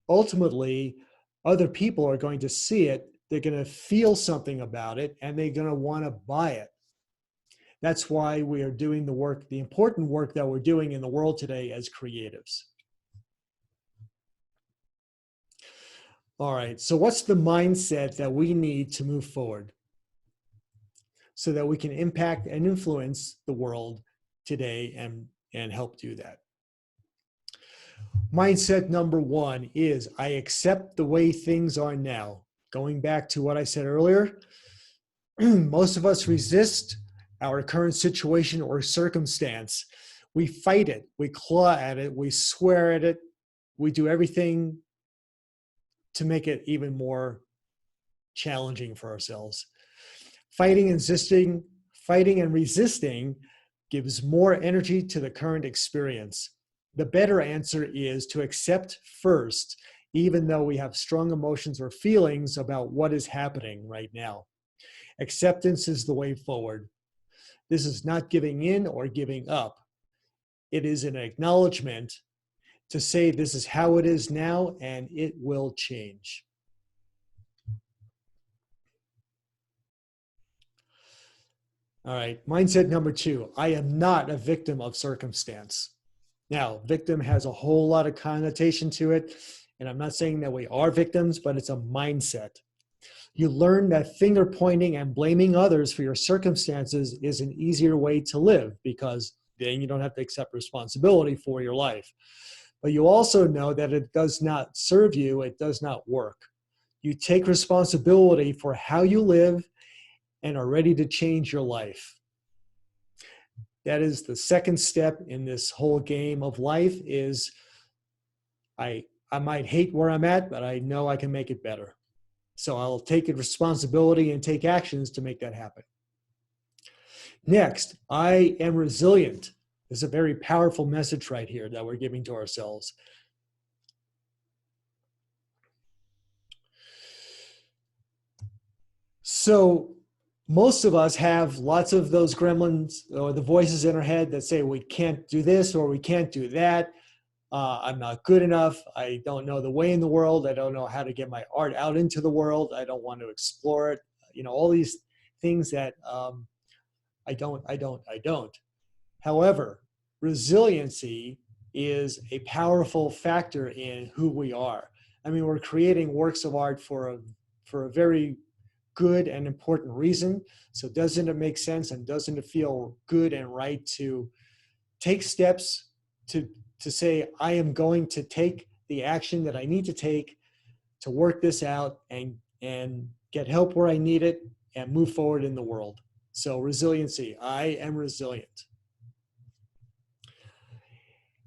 ultimately, other people are going to see it, they're going to feel something about it, and they're going to want to buy it. That's why we are doing the work, the important work that we're doing in the world today as creatives. All right, so what's the mindset that we need to move forward so that we can impact and influence the world today and help do that? Mindset number one is I accept the way things are now. Going back to what I said earlier, most of us resist our current situation or circumstance. We fight it, we claw at it, we swear at it, we do everything to make it even more challenging for ourselves. Fighting and resisting gives more energy to the current experience. The better answer is to accept first, even though we have strong emotions or feelings about what is happening right now. Acceptance is the way forward. This is not giving in or giving up. It is an acknowledgement to say this is how it is now and it will change. All right, mindset number two, I am not a victim of circumstance. Now, victim has a whole lot of connotation to it, and I'm not saying that we are victims, but it's a mindset. You learn that finger pointing and blaming others for your circumstances is an easier way to live because then you don't have to accept responsibility for your life. But you also know that it does not serve you, it does not work. You take responsibility for how you live and are ready to change your life. That is the second step in this whole game of life is I might hate where I'm at, but I know I can make it better. So I'll take responsibility and take actions to make that happen. Next, I am resilient. This is a very powerful message right here that we're giving to ourselves. So most of us have lots of those gremlins or the voices in our head that say we can't do this or we can't do that. I'm not good enough. I don't know the way in the world. I don't know how to get my art out into the world. I don't want to explore it. You know, all these things that I don't. However, resiliency is a powerful factor in who we are. I mean, we're creating works of art for a very good and important reason. So doesn't it make sense and doesn't it feel good and right to take steps to say, I am going to take the action that I need to take to work this out and get help where I need it and move forward in the world. So resiliency, I am resilient.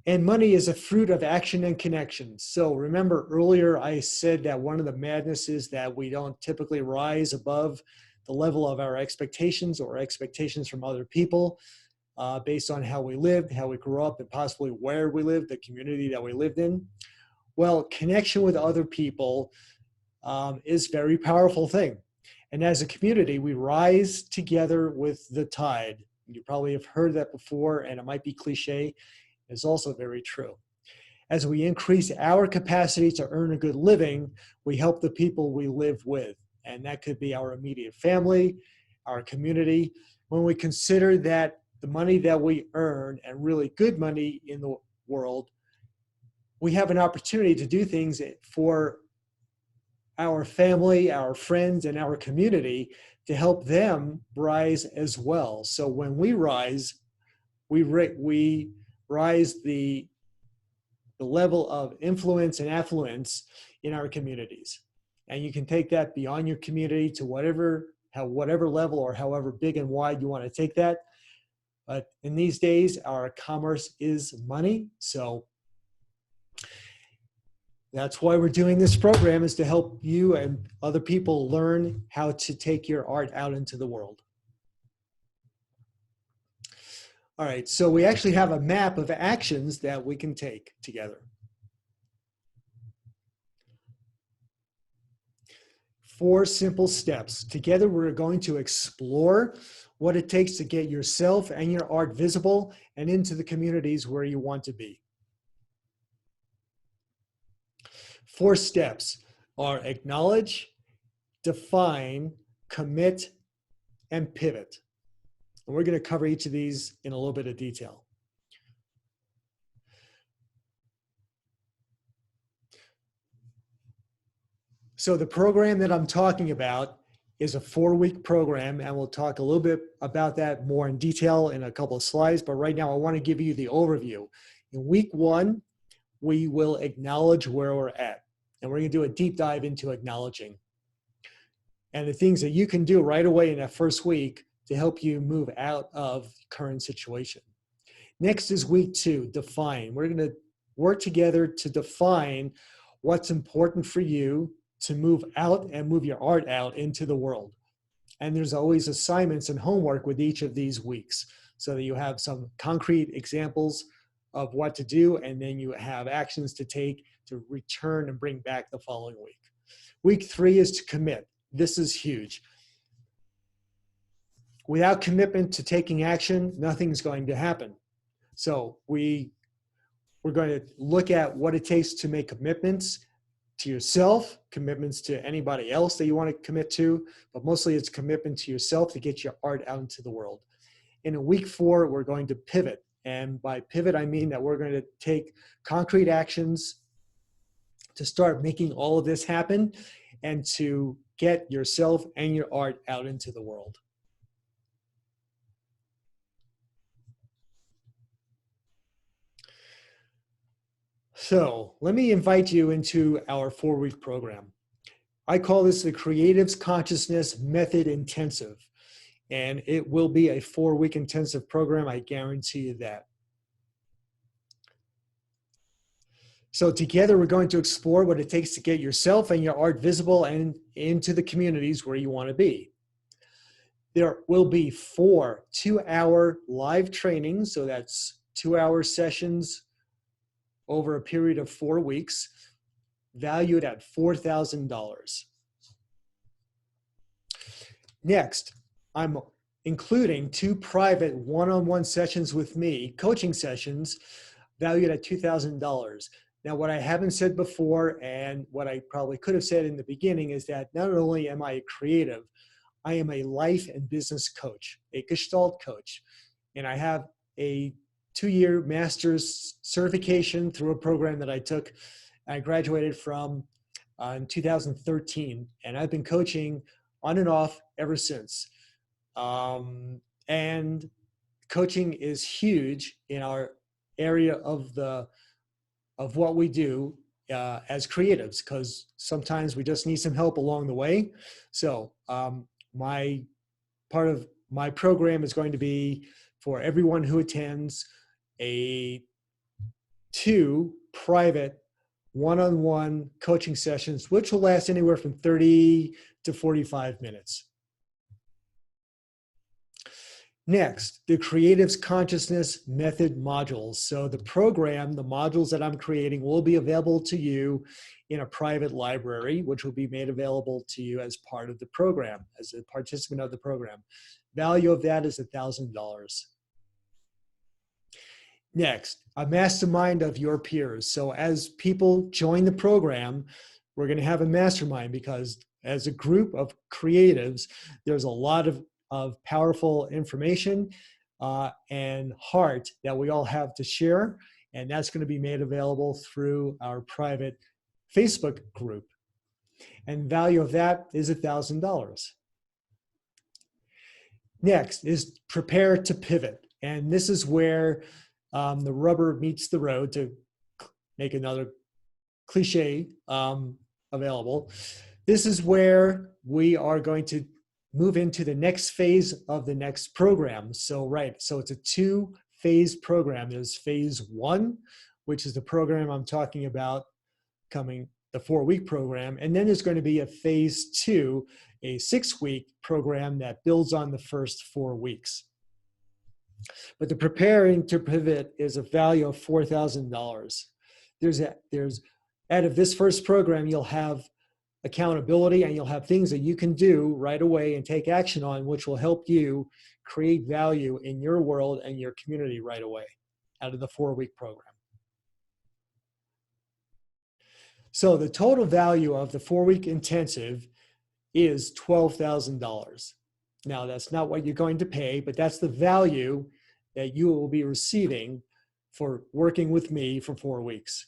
And money is a fruit of action and connection. So remember earlier I said that one of the madness is that we don't typically rise above the level of our expectations or expectations from other people based on how we lived, how we grew up, and possibly where we lived, the community that we lived in. Well, connection with other people is a very powerful thing. And as a community, we rise together with the tide. You probably have heard that before, and it might be cliche. It's also very true. As we increase our capacity to earn a good living, we help the people we live with. And that could be our immediate family, our community. When we consider that the money that we earn, and really good money in the world, we have an opportunity to do things for our family, our friends, and our community to help them rise as well. So when we rise, we rise the level of influence and affluence in our communities. And you can take that beyond your community to whatever level or however big and wide you want to take that. But in these days, our commerce is money. So that's why we're doing this program, is to help you and other people learn how to take your art out into the world. All right, so we actually have a map of actions that we can take together. 4 simple steps. Together, we're going to explore what it takes to get yourself and your art visible and into the communities where you want to be. 4 steps are acknowledge, define, commit, and pivot. And we're going to cover each of these in a little bit of detail. So the program that I'm talking about is a 4-week program, and we'll talk a little bit about that more in detail in a couple of slides. But right now I want to give you the overview. In week 1, we will acknowledge where we're at, and we're going to do a deep dive into acknowledging and the things that you can do right away in that first week to help you move out of current situation. Next is week 2, define. We're going to work together to define what's important for you to move out and move your art out into the world. And there's always assignments and homework with each of these weeks so that you have some concrete examples of what to do, and then you have actions to take to return and bring back the following week. Week 3 is to commit. This is huge. Without commitment to taking action, nothing's going to happen. So we're going to look at what it takes to make commitments to yourself, commitments to anybody else that you want to commit to, but mostly it's commitment to yourself to get your art out into the world. In week 4, we're going to pivot. And by pivot, I mean that we're going to take concrete actions to start making all of this happen and to get yourself and your art out into the world. So let me invite you into our 4-week program. I call this the Creatives Consciousness Method Intensive, and it will be a 4-week intensive program. I guarantee you that. So together we're going to explore what it takes to get yourself and your art visible and into the communities where you want to be. There will be 4 2-hour live trainings, so that's 2-hour sessions over a period of 4 weeks, valued at $4,000. Next, I'm including 2 private one-on-one sessions with me, coaching sessions, valued at $2,000. Now, what I haven't said before, and what I probably could have said in the beginning, is that not only am I a creative, I am a life and business coach, a Gestalt coach, and I have a 2-year master's certification through a program that I took. I graduated from in 2013, and I've been coaching on and off ever since. And coaching is huge in our area of what we do as creatives, because sometimes we just need some help along the way. So part of my program is going to be for everyone who attends a 2 private one-on-one coaching sessions, which will last anywhere from 30 to 45 minutes. Next, the Creatives Consciousness Method modules. So the program, the modules that I'm creating will be available to you in a private library, which will be made available to you as part of the program, as a participant of the program. Value of that is $1,000. Next, a mastermind of your peers. So as people join the program, we're going to have a mastermind, because as a group of creatives, there's a lot of powerful information and heart that we all have to share. And that's going to be made available through our private Facebook group. And value of that is $1,000. Next is prepare to pivot. And this is where the rubber meets the road, to make another cliche available. This is where we are going to move into the next phase of the next program. So it's a 2-phase program. There's phase 1, which is the program I'm talking about coming, the 4-week program. And then there's going to be a phase 2, a 6-week program that builds on the first 4 weeks. But the preparing to pivot is a value of $4,000. There's out of this first program, you'll have accountability, and you'll have things that you can do right away and take action on, which will help you create value in your world and your community right away out of the 4-week program. So the total value of the 4-week intensive is $12,000. Now, that's not what you're going to pay, but that's the value that you will be receiving for working with me for 4 weeks.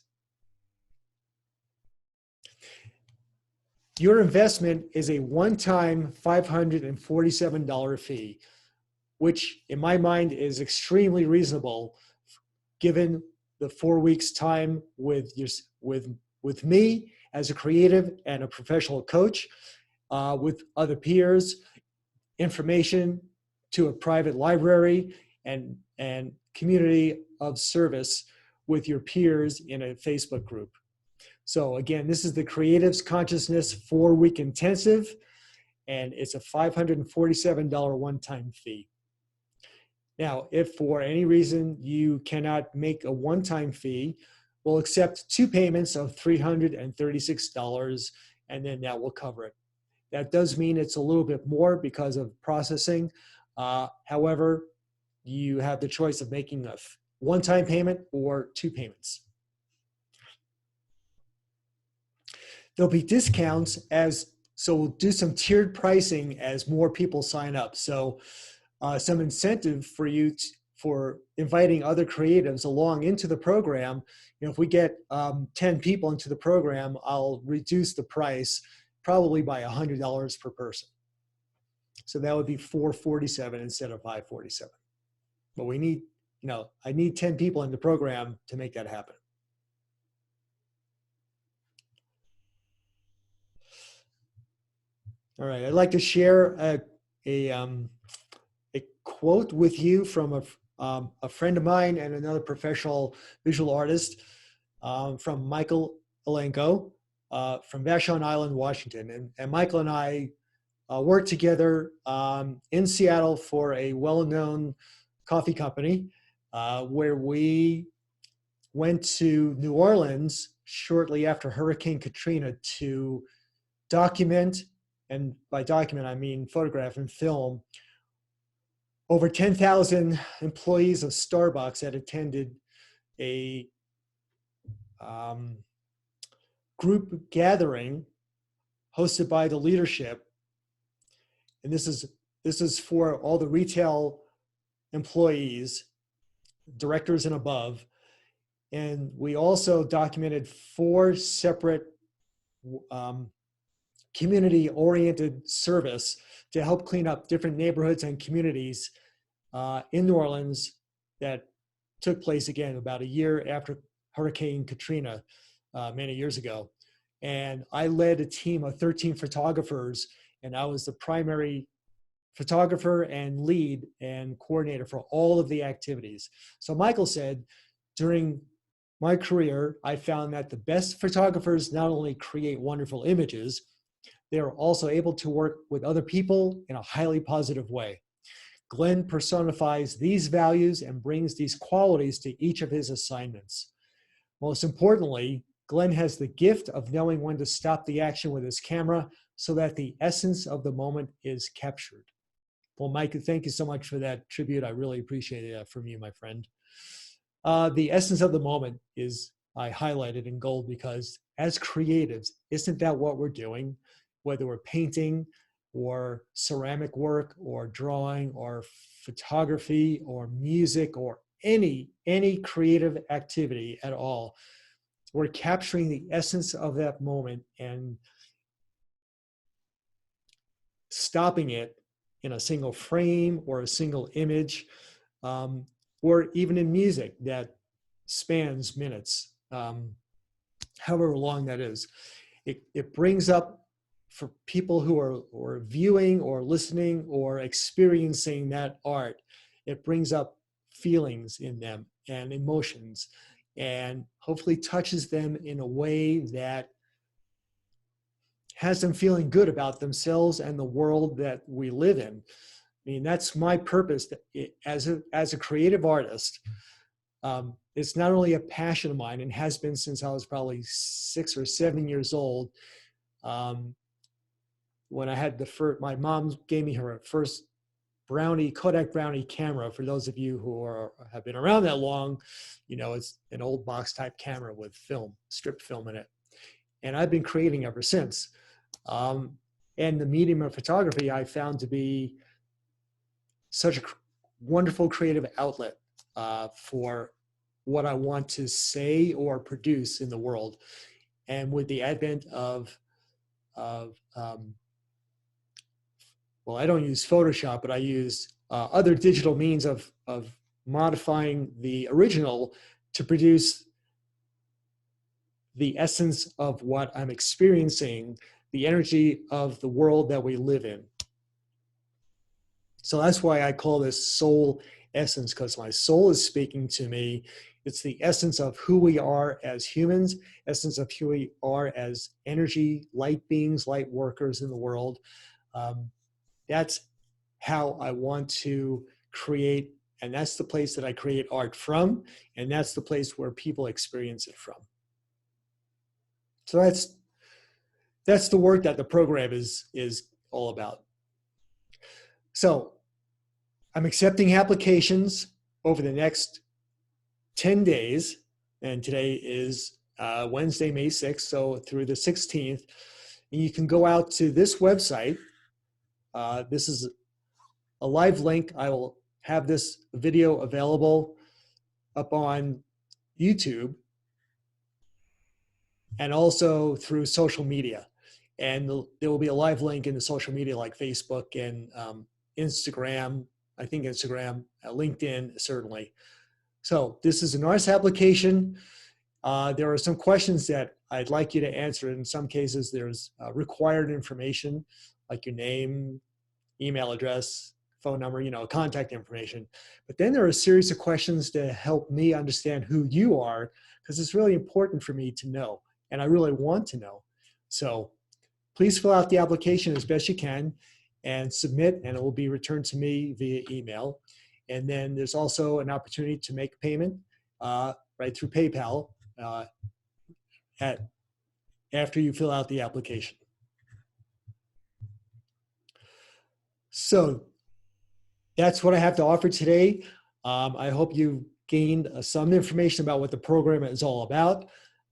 Your investment is a one-time $547 fee, which in my mind is extremely reasonable given the 4 weeks time with me as a creative and a professional coach, with other peers, information to a private library, and community of service with your peers in a Facebook group. So again, this is the Creatives Consciousness 4-week intensive, and it's a $547 one-time fee. Now, if for any reason you cannot make a one-time fee, we'll accept 2 payments of $336, and then that will cover it. That does mean it's a little bit more because of processing. However, you have the choice of making a one-time payment or 2 payments. There'll be discounts so we'll do some tiered pricing as more people sign up. So some incentive for you for inviting other creatives along into the program. If we get 10 people into the program, I'll reduce the price probably by $100 per person. So that would be $447 instead of $547. But we need, I need 10 people in the program to make that happen. All right, I'd like to share a quote with you from a friend of mine and another professional visual artist, from Michael Alenko, from Vashon Island, Washington. And Michael and I worked together in Seattle for a well-known coffee company, where we went to New Orleans shortly after Hurricane Katrina to document, and by document I mean photograph and film, over 10,000 employees of Starbucks that attended a group gathering hosted by the leadership. And this is for all the retail employees, directors and above. And we also documented 4 separate community-oriented service to help clean up different neighborhoods and communities in New Orleans that took place, again, about a year after Hurricane Katrina many years ago. And I led a team of 13 photographers, and I was the primary photographer and lead and coordinator for all of the activities. So Michael said, during my career, I found that the best photographers not only create wonderful images, they are also able to work with other people in a highly positive way. Glenn personifies these values and brings these qualities to each of his assignments. Most importantly, Glenn has the gift of knowing when to stop the action with his camera so that the essence of the moment is captured. Well, Mike, thank you so much for that tribute. I really appreciate it from you, my friend. The essence of the moment is, I highlighted in gold, because as creatives, isn't that what we're doing? Whether we're painting or ceramic work or drawing or photography or music or any creative activity at all, we're capturing the essence of that moment and stopping it in a single frame or a single image, or even in music that spans minutes, however long that is. It brings up, for people who are viewing or listening or experiencing that art, it brings up feelings in them and emotions, and hopefully touches them in a way that has them feeling good about themselves and the world that we live in. I mean, that's my purpose as a creative artist. It's not only a passion of mine, and has been since I was probably 6 or 7 years old. When I had my mom gave me her first Kodak Brownie camera. For those of you who have been around that long, it's an old box type camera with strip film in it. And I've been creating ever since. And the medium of photography I found to be such a wonderful creative outlet for what I want to say or produce in the world. And with the advent of well, I don't use Photoshop, but I use other digital means of modifying the original to produce the essence of what I'm experiencing, the energy of the world that we live in. So that's why I call this soul essence, because my soul is speaking to me. It's the essence of who we are as humans, essence of who we are as energy, light beings, light workers in the world. That's how I want to create, and that's the place that I create art from, and that's the place where people experience it from. So that's the work that the program is all about. So I'm accepting applications over the next 10 days, and today is Wednesday, May 6th, so through the 16th. And you can go out to this website. This is a live link. I will have this video available up on YouTube and also through social media. And there will be a live link in the social media like Facebook and Instagram, I think Instagram, LinkedIn, certainly. So this is an artist application. There are some questions that I'd like you to answer. In some cases, there's required information like your name, email address, phone number, contact information. But then there are a series of questions to help me understand who you are, because it's really important for me to know, and I really want to know. So please fill out the application as best you can and submit, and it will be returned to me via email. And then there's also an opportunity to make payment right through PayPal after you fill out the application. So that's what I have to offer today. I hope you gained some information about what the program is all about.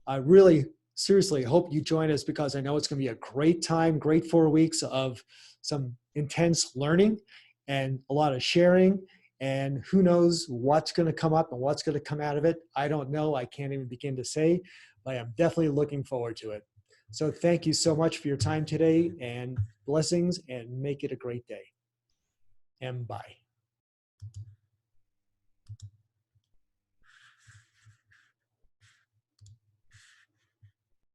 I really seriously hope you join us, because I know it's going to be a great time, great 4 weeks of some intense learning and a lot of sharing. And who knows what's going to come up and what's going to come out of it. I don't know. I can't even begin to say, but I'm definitely looking forward to it. So thank you so much for your time today, and blessings, and make it a great day. And bye.